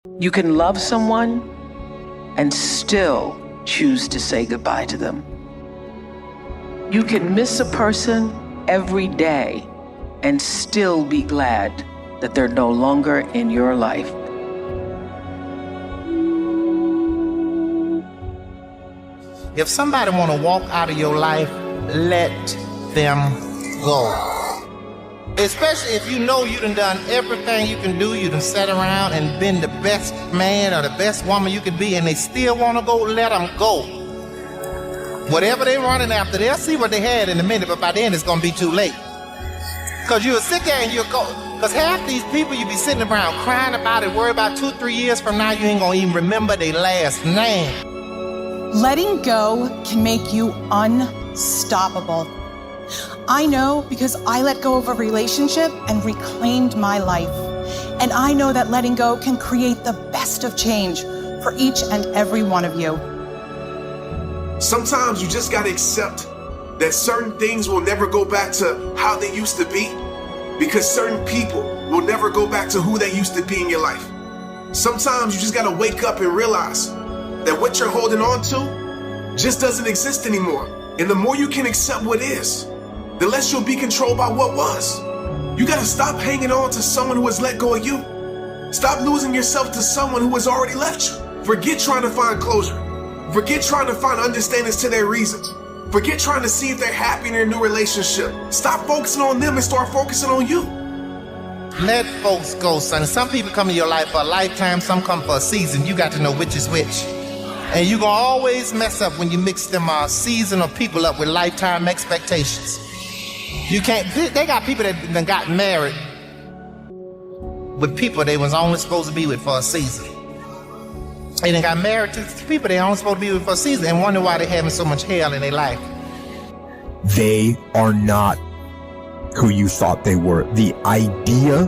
You can love someone and still choose to say goodbye to them. You can miss a person every day and still be glad that they're no longer in your life. If somebody want to walk out of your life, let them go. Especially if you know you done everything you can do, you done sat around and been the best man or the best woman you could be, and they still want to go, let them go. Whatever they're running after, they'll see what they had in a minute, but by then it's going to be too late. Because you'll sit there and you'll go, because half these people you be sitting around crying about it, worry about 2-3 years from now, you ain't going to even remember their last name. Letting go can make you unstoppable. I know because I let go of a relationship and reclaimed my life. And I know that letting go can create the best of change for each and every one of you. Sometimes you just gotta accept that certain things will never go back to how they used to be, because certain people will never go back to who they used to be in your life. Sometimes you just gotta wake up and realize that what you're holding on to just doesn't exist anymore. And the more you can accept what is, the less you'll be controlled by what was. You gotta stop hanging on to someone who has let go of you. Stop losing yourself to someone who has already left you. Forget trying to find closure. Forget trying to find understandings to their reasons. Forget trying to see if they're happy in their new relationship. Stop focusing on them and start focusing on you. Let folks go, son. Some people come in your life for a lifetime, some come for a season. You got to know which is which. And you're gonna always mess up when you mix them seasonal people up with lifetime expectations. You can't, they got people that done got married with people they was only supposed to be with for a season. They done got married to people they only supposed to be with for a season and wonder why they having so much hell in their life. They are not who you thought they were. The idea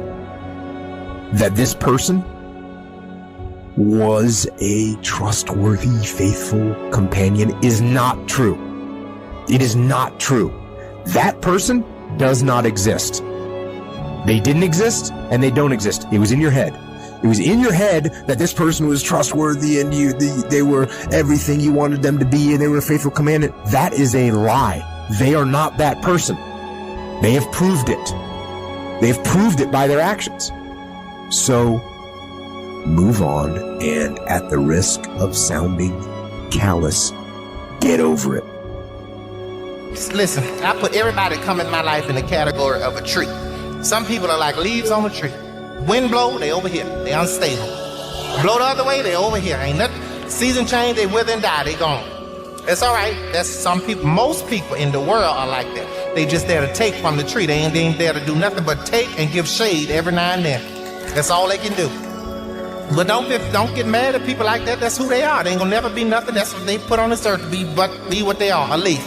that this person was a trustworthy, faithful companion is not true. It is not true. That person does not exist. They didn't exist and they don't exist. It was in your head. It was in your head that this person was trustworthy and they were everything you wanted them to be and they were a faithful companion. That is a lie. They are not that person. They have proved it. They have proved it by their actions. So move on, and at the risk of sounding callous, get over it. Listen, I put everybody that come in my life in the category of a tree. Some people are like leaves on a tree. Wind blow, they over here. They unstable. Blow the other way, they over here. Ain't nothing. Season change, they wither and die. They gone. It's all right. That's some people. Most people in the world are like that. They just there to take from the tree. They ain't there to do nothing but take and give shade every now and then. That's all they can do. But don't get mad at people like that. That's who they are. They ain't gonna never be nothing. That's what they put on this earth to be, but be what they are, a leaf.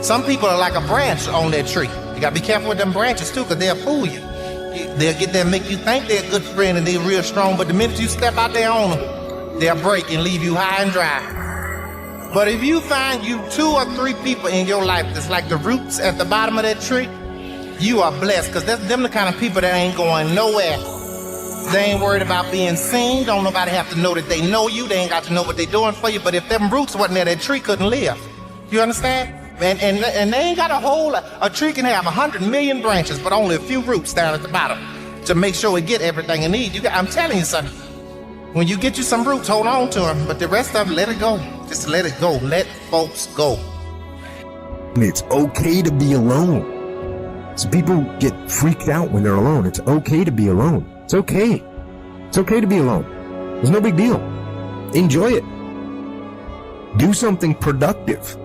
Some people are like a branch on that tree. You gotta be careful with them branches too, because they'll fool you. They'll get there and make you think they're a good friend and they're real strong, but the minute you step out there on them, they'll break and leave you high and dry. But if you find you 2 or 3 people in your life that's like the roots at the bottom of that tree, you are blessed, because that's them the kind of people that ain't going nowhere. They ain't worried about being seen. Don't nobody have to know that they know you. They ain't got to know what they're doing for you. But if them roots wasn't there, that tree couldn't live. You understand? And they ain't got a tree can have 100 million branches, but only a few roots down at the bottom to make sure it get everything it needs. I'm telling you something. When you get you some roots, hold on to them. But the rest of them, let it go. Just let it go. Let folks go. It's okay to be alone. So people get freaked out when they're alone. It's okay to be alone. It's okay. It's okay to be alone. There's no big deal. Enjoy it. Do something productive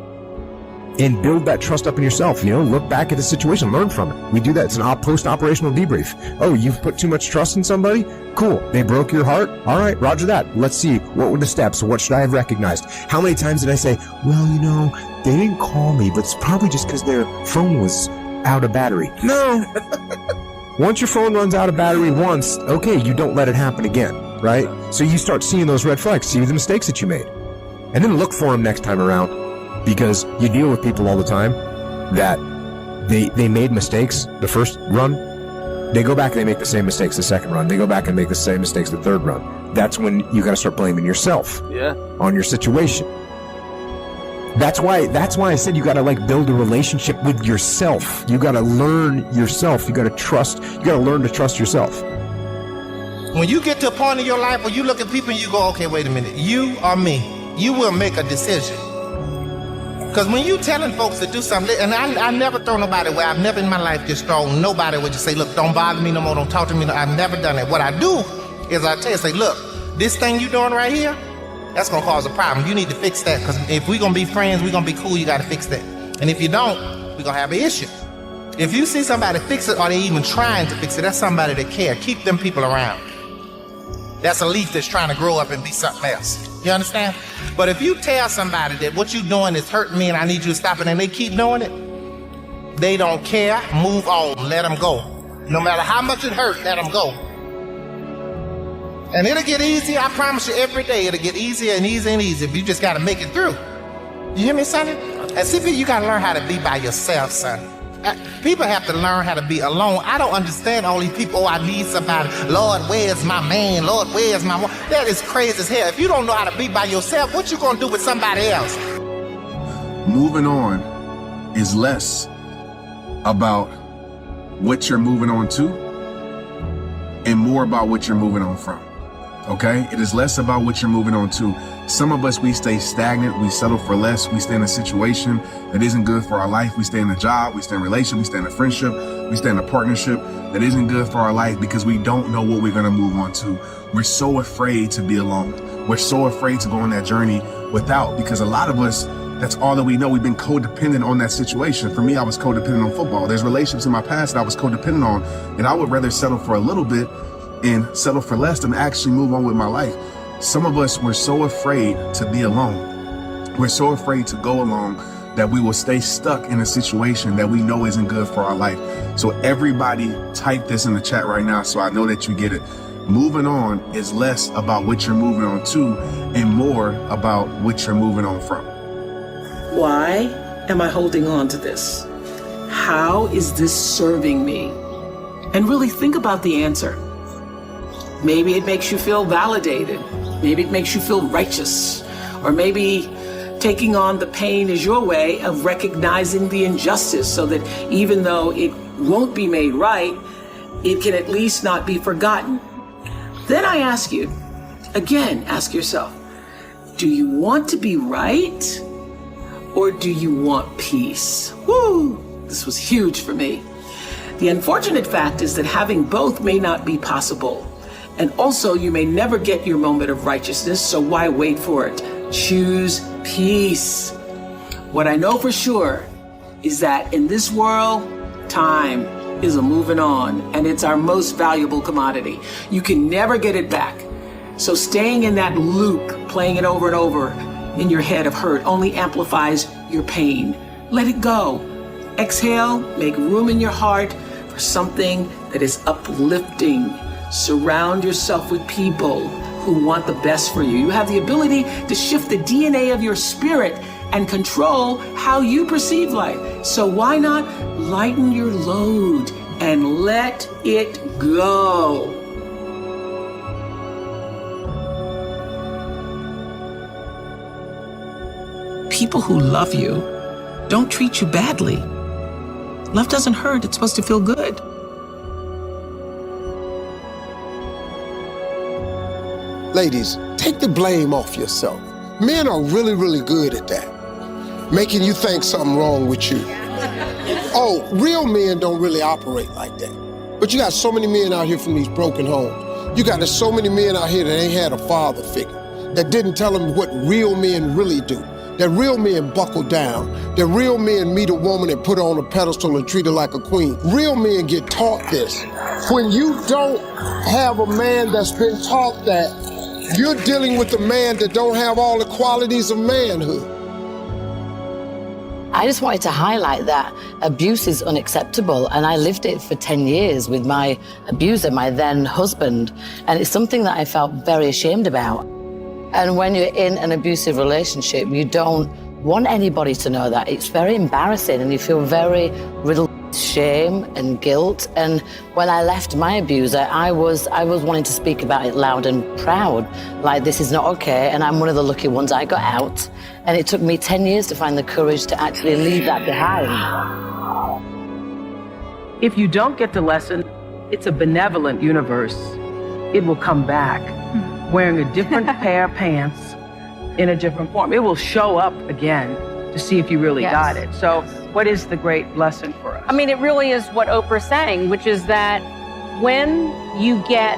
and build that trust up in yourself. Look back at the situation, learn from it. We do that. It's an post-operational debrief. Oh, you've put too much trust in somebody? Cool. They broke your heart? All right, roger that. Let's see. What were the steps? What should I have recognized? How many times did I say, well, they didn't call me, but it's probably just because their phone was out of battery. No. Once your phone runs out of battery once, okay, you don't let it happen again, right? So you start seeing those red flags, see the mistakes that you made. And then look for them next time around, because you deal with people all the time that they made mistakes the first run, They go back and they make the same mistakes the second run. They go back and make the same mistakes the third run. That's when you got to start blaming yourself on your situation. That's why I said you got to like build a relationship with yourself. You got to learn yourself. You got to learn to trust yourself. When you get to a point in your life where you look at people and you go, okay, wait a minute, you or me, you will make a decision. Because when you telling folks to do something, and I never throw nobody away. I've never in my life just thrown nobody away. Just say, look, don't bother me no more. Don't talk to me. I've never done that. What I do is I tell you, say, look, this thing you doing right here, that's going to cause a problem. You need to fix that. Because if we're going to be friends, we're going to be cool, you got to fix that. And if you don't, we're going to have an issue. If you see somebody fix it or they even trying to fix it, that's somebody that care. Keep them people around. That's a leaf that's trying to grow up and be something else. You understand? But if you tell somebody that what you're doing is hurting me and I need you to stop it and they keep doing it, they don't care, move on, let them go. No matter how much it hurt, let them go. And it'll get easier, I promise you, every day it'll get easier and easier and easier. You just gotta make it through. You hear me, sonny? And see, you gotta learn how to be by yourself, son. People have to learn how to be alone. I don't understand all these people, oh, I need somebody. Lord, where's my man? Lord, where's my woman? That is crazy as hell. If you don't know how to be by yourself, what you gonna do with somebody else? Moving on is less about what you're moving on to and more about what you're moving on from. Okay? It is less about what you're moving on to. Some of us, we stay stagnant, we settle for less, we stay in a situation that isn't good for our life, we stay in a job, we stay in a relationship, we stay in a friendship, we stay in a partnership that isn't good for our life because we don't know what we're gonna move on to. We're so afraid to be alone. We're so afraid to go on that journey without, because a lot of us, that's all that we know. We've been codependent on that situation. For me, I was codependent on football. There's relationships in my past that I was codependent on, and I would rather settle for a little bit and settle for less than actually move on with my life. Some of us, we're so afraid to be alone. We're so afraid to go alone that we will stay stuck in a situation that we know isn't good for our life. So everybody type this in the chat right now so I know that you get it. Moving on is less about what you're moving on to and more about what you're moving on from. Why am I holding on to this? How is this serving me? And really think about the answer. Maybe it makes you feel validated. Maybe it makes you feel righteous. Or maybe taking on the pain is your way of recognizing the injustice so that even though it won't be made right, it can at least not be forgotten. Then I ask you, again, ask yourself, do you want to be right or do you want peace? Woo! This was huge for me. The unfortunate fact is that having both may not be possible. And also, you may never get your moment of righteousness, so why wait for it? Choose peace. What I know for sure is that in this world, time is a moving on, and it's our most valuable commodity. You can never get it back. So staying in that loop, playing it over and over in your head of hurt only amplifies your pain. Let it go. Exhale, make room in your heart for something that is uplifting. Surround yourself with people who want the best for you. You have the ability to shift the DNA of your spirit and control how you perceive life. So why not lighten your load and let it go? People who love you don't treat you badly. Love doesn't hurt, it's supposed to feel good. Ladies, take the blame off yourself. Men are really, really good at that. Making you think something wrong with you. Oh, real men don't really operate like that. But you got so many men out here from these broken homes. You got so many men out here that ain't had a father figure, that didn't tell them what real men really do. That real men buckle down. That real men meet a woman and put her on a pedestal and treat her like a queen. Real men get taught this. When you don't have a man that's been taught that, you're dealing with a man that don't have all the qualities of manhood. I just wanted to highlight that abuse is unacceptable, and I lived it for 10 years with my abuser, my then husband, and it's something that I felt very ashamed about. And when you're in an abusive relationship, you don't want anybody to know that. It's very embarrassing and you feel very riddled shame and guilt. And when I left my abuser, I was wanting to speak about it loud and proud, like this is not okay, and I'm one of the lucky ones. I got out, and it took me 10 years to find the courage to actually leave that behind. If you don't get the lesson, it's a benevolent universe. It will come back wearing a different pair of pants in a different form. It will show up again to see if you really got it. So what is the great lesson for us? I mean, it really is what Oprah's saying, which is that when you get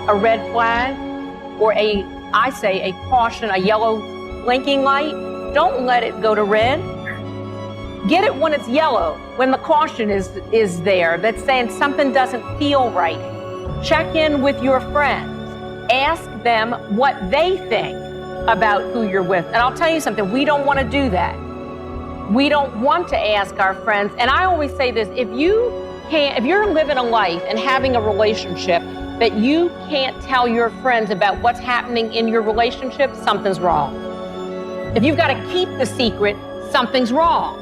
a red flag or I say a caution, a yellow blinking light, don't let it go to red. Get it when it's yellow, when the caution is there, that's saying something doesn't feel right. Check in with your friends. Ask them what they think about who you're with. And I'll tell you something, we don't want to do that. We don't want to ask our friends. And I always say this, if you're living a life and having a relationship that you can't tell your friends about what's happening in your relationship, something's wrong. If you've got to keep the secret, something's wrong.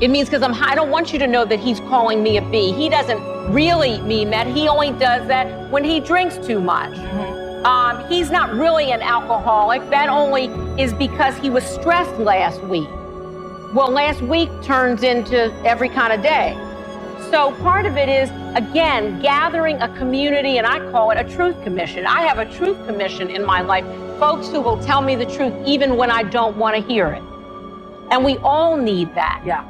It means because I don't want you to know that he's calling me a B. He doesn't really mean that. He only does that when he drinks too much. He's not really an alcoholic. That only is because he was stressed last week. Well, last week turns into every kind of day. So part of it is, again, gathering a community, and I call it a truth commission. I have a truth commission in my life, folks who will tell me the truth even when I don't want to hear it. And we all need that. Yeah,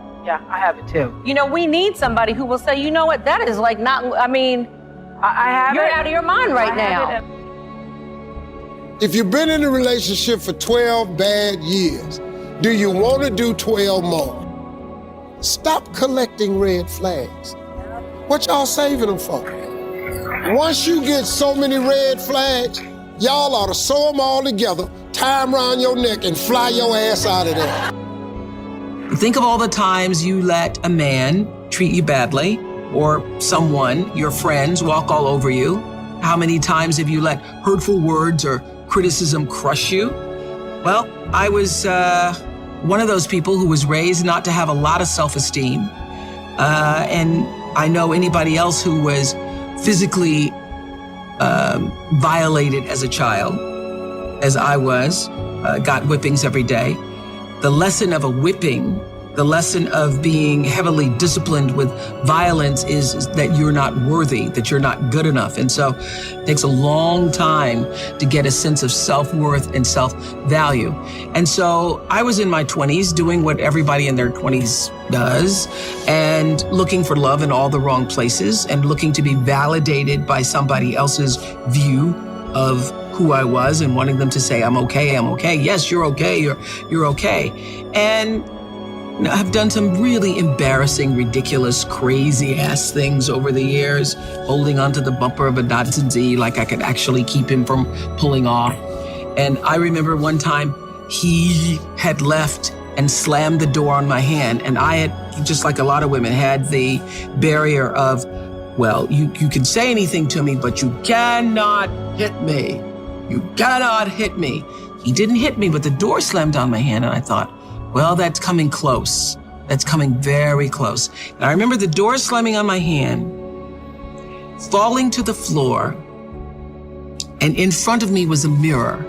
I have it too. You know, we need somebody who will say, you know what, that is like not, I mean, I have you're it. out of your mind right now. If you've been in a relationship for 12 bad years, do you want to do 12 more? Stop collecting red flags. What y'all saving them for? Once you get so many red flags, y'all ought to sew them all together, tie them around your neck, and fly your ass out of there. Think of all the times you let a man treat you badly, or someone, your friends, walk all over you. How many times have you let hurtful words or criticism crush you? Well, I was one of those people who was raised not to have a lot of self-esteem. And I know anybody else who was physically violated as a child, as I was, got whippings every day. The lesson of a whipping, the lesson of being heavily disciplined with violence is that you're not worthy, that you're not good enough. And so it takes a long time to get a sense of self-worth and self-value. And so I was in my 20s doing what everybody in their 20s does and looking for love in all the wrong places and looking to be validated by somebody else's view of who I was and wanting them to say, I'm okay. Yes, you're okay. You're okay. And I've done some really embarrassing, ridiculous, crazy-ass things over the years, holding onto the bumper of a Datsun Z like I could actually keep him from pulling off. And I remember one time he had left and slammed the door on my hand, and I had, just like a lot of women, had the barrier of, well, you can say anything to me, but you cannot hit me. You cannot hit me. He didn't hit me, but the door slammed on my hand, and I thought, well, that's coming close. That's coming very close. And I remember the door slamming on my hand, falling to the floor, and in front of me was a mirror.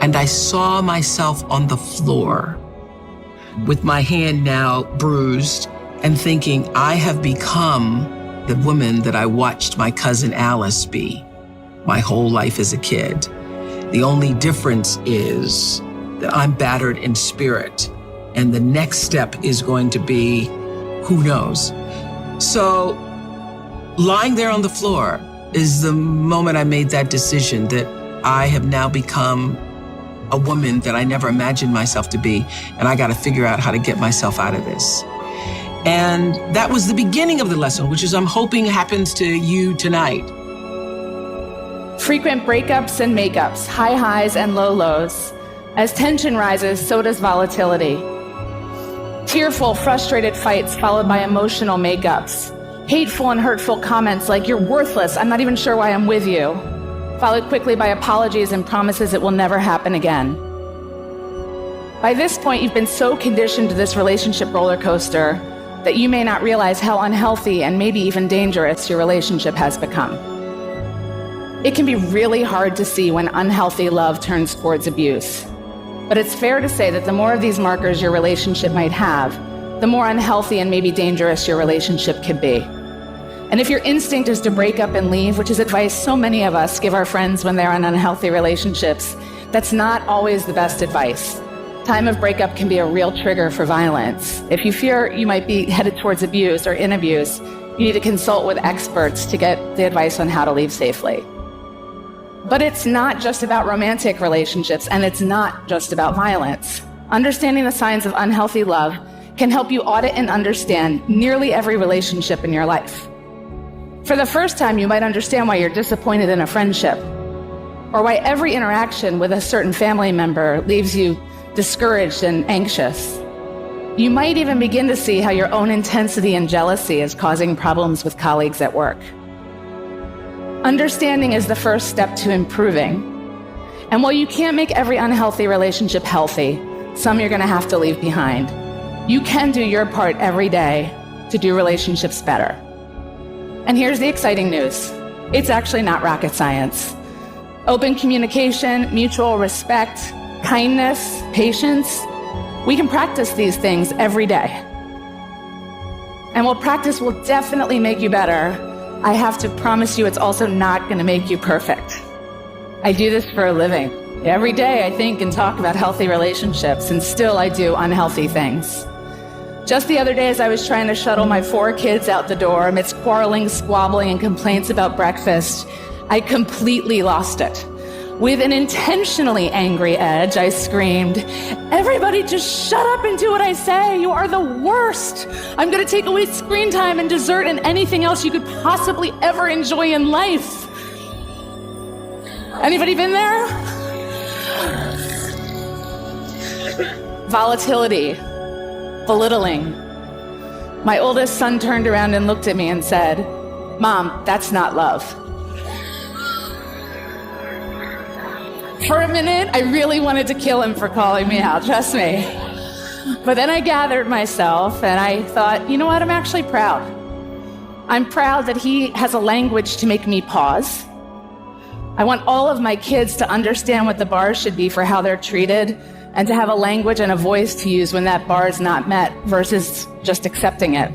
And I saw myself on the floor with my hand now bruised and thinking, I have become the woman that I watched my cousin Alice be my whole life as a kid. The only difference is that I'm battered in spirit. And the next step is going to be, who knows? So lying there on the floor is the moment I made that decision that I have now become a woman that I never imagined myself to be. And I got to figure out how to get myself out of this. And that was the beginning of the lesson, which is I'm hoping happens to you tonight. Frequent breakups and makeups, high highs and low lows. As tension rises, so does volatility. Tearful, frustrated fights followed by emotional makeups. Hateful and hurtful comments like, you're worthless, I'm not even sure why I'm with you. Followed quickly by apologies and promises it will never happen again. By this point, you've been so conditioned to this relationship roller coaster that you may not realize how unhealthy and maybe even dangerous your relationship has become. It can be really hard to see when unhealthy love turns towards abuse. But it's fair to say that the more of these markers your relationship might have, the more unhealthy and maybe dangerous your relationship could be. And if your instinct is to break up and leave, which is advice so many of us give our friends when they're in unhealthy relationships, that's not always the best advice. Time of breakup can be a real trigger for violence. If you fear you might be headed towards abuse or in abuse, you need to consult with experts to get the advice on how to leave safely. But it's not just about romantic relationships, and it's not just about violence. Understanding the signs of unhealthy love can help you audit and understand nearly every relationship in your life. For the first time, you might understand why you're disappointed in a friendship, or why every interaction with a certain family member leaves you discouraged and anxious. You might even begin to see how your own intensity and jealousy is causing problems with colleagues at work. Understanding is the first step to improving. And while you can't make every unhealthy relationship healthy, some you're going to have to leave behind. You can do your part every day to do relationships better. And here's the exciting news. It's actually not rocket science. Open communication, mutual respect, kindness, patience, we can practice these things every day. And while practice will definitely make you better, I have to promise you it's also not going to make you perfect. I do this for a living. Every day I think and talk about healthy relationships, and still I do unhealthy things. Just the other day, as I was trying to shuttle my 4 kids out the door amidst quarreling, squabbling, and complaints about breakfast, I completely lost it. With an intentionally angry edge, I screamed, "Everybody just shut up and do what I say. You are the worst. I'm going to take away screen time and dessert and anything else you could possibly ever enjoy in life." Anybody been there? Volatility, belittling. My oldest son turned around and looked at me and said, "Mom, that's not love." For a minute, I really wanted to kill him for calling me out, trust me. But then I gathered myself and I thought, you know what, I'm actually proud. I'm proud that he has a language to make me pause. I want all of my kids to understand what the bar should be for how they're treated, and to have a language and a voice to use when that bar is not met versus just accepting it.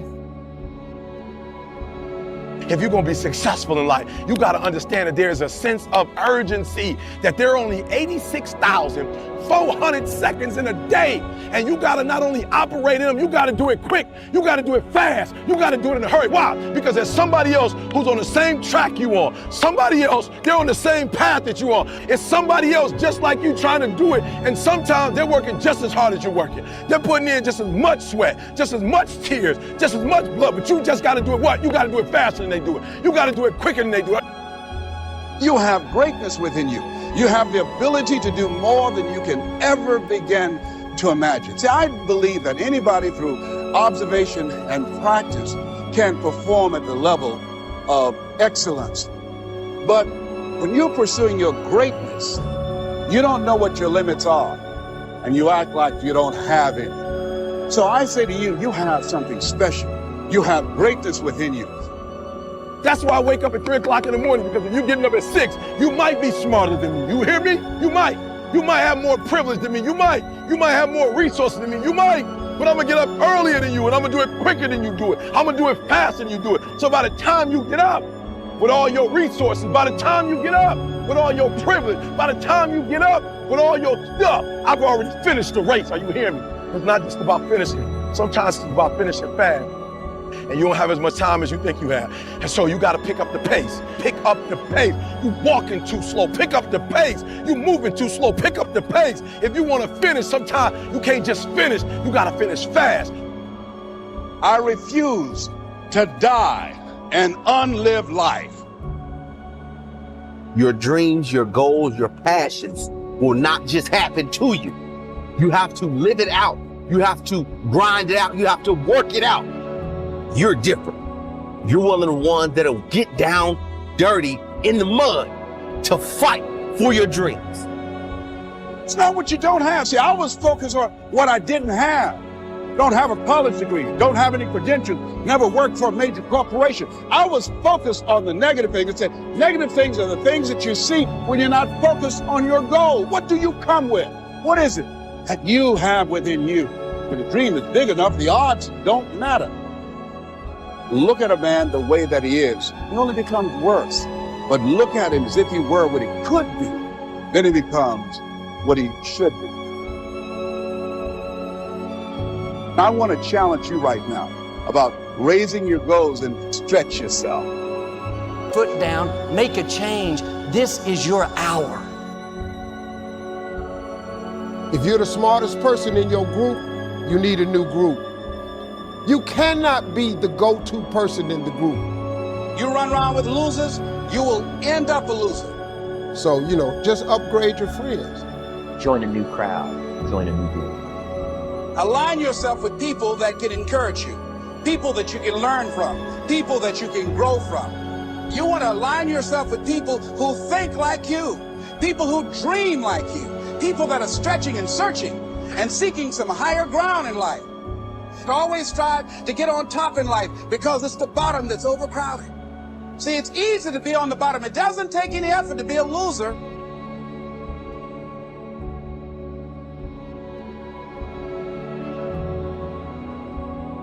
If you're going to be successful in life, you got to understand that there's a sense of urgency, that there are only 86,400 seconds in a day. And you got to not only operate in them, you got to do it quick. You got to do it fast. You got to do it in a hurry. Why? Because there's somebody else who's on the same track you on. Somebody else, they're on the same path that you on. It's somebody else just like you trying to do it. And sometimes they're working just as hard as you're working. They're putting in just as much sweat, just as much tears, just as much blood. But you just got to do it what? You got to do it faster than they do it. You got to do it quicker than they do it. You have greatness within you. You have the ability to do more than you can ever begin to imagine. See, I believe that anybody through observation and practice can perform at the level of excellence. But when you're pursuing your greatness, you don't know what your limits are, and you act like you don't have any. So I say to you, you have something special. You have greatness within you. That's why I wake up at 3 o'clock in the morning, because if you're getting up at 6, you might be smarter than me. You hear me? You might. You might have more privilege than me. You might. You might have more resources than me. You might. But I'm going to get up earlier than you, and I'm going to do it quicker than you do it. I'm going to do it faster than you do it. So by the time you get up with all your resources, by the time you get up with all your privilege, by the time you get up with all your stuff, I've already finished the race. Are you hearing me? It's not just about finishing. Sometimes it's about finishing fast. And you don't have as much time as you think you have. And so you got to pick up the pace. Pick up the pace. You walking too slow. Pick up the pace. You moving too slow. Pick up the pace. If you want to finish, sometimes you can't just finish. You got to finish fast. I refuse to die an unlived life. Your dreams, your goals, your passions will not just happen to you. You have to live it out. You have to grind it out. You have to work it out. You're different. You're one of the ones that'll get down dirty in the mud to fight for your dreams. It's not what you don't have. See, I was focused on what I didn't have. don't have a college degree, don't have any credentials, never worked for a major corporation. I was focused on the negative things and said, negative things are the things that you see when you're not focused on your goal. What do you come with? What is it that you have within you? When the dream is big enough, the odds don't matter. Look at a man the way that he is. He only becomes worse. But look at him as if he were what he could be. Then he becomes what he should be. I want to challenge you right now about raising your goals and stretch yourself. Foot down, make a change. This is your hour. If you're the smartest person in your group, you need a new group. You cannot be the go-to person in the group. You run around with losers, you will end up a loser. So, just upgrade your friends. Join a new crowd, join a new group. Align yourself with people that can encourage you, people that you can learn from, people that you can grow from. You want to align yourself with people who think like you, people who dream like you, people that are stretching and searching and seeking some higher ground in life. Always strive to get on top in life because it's the bottom that's overcrowded. See, it's easy to be on the bottom. It doesn't take any effort to be a loser.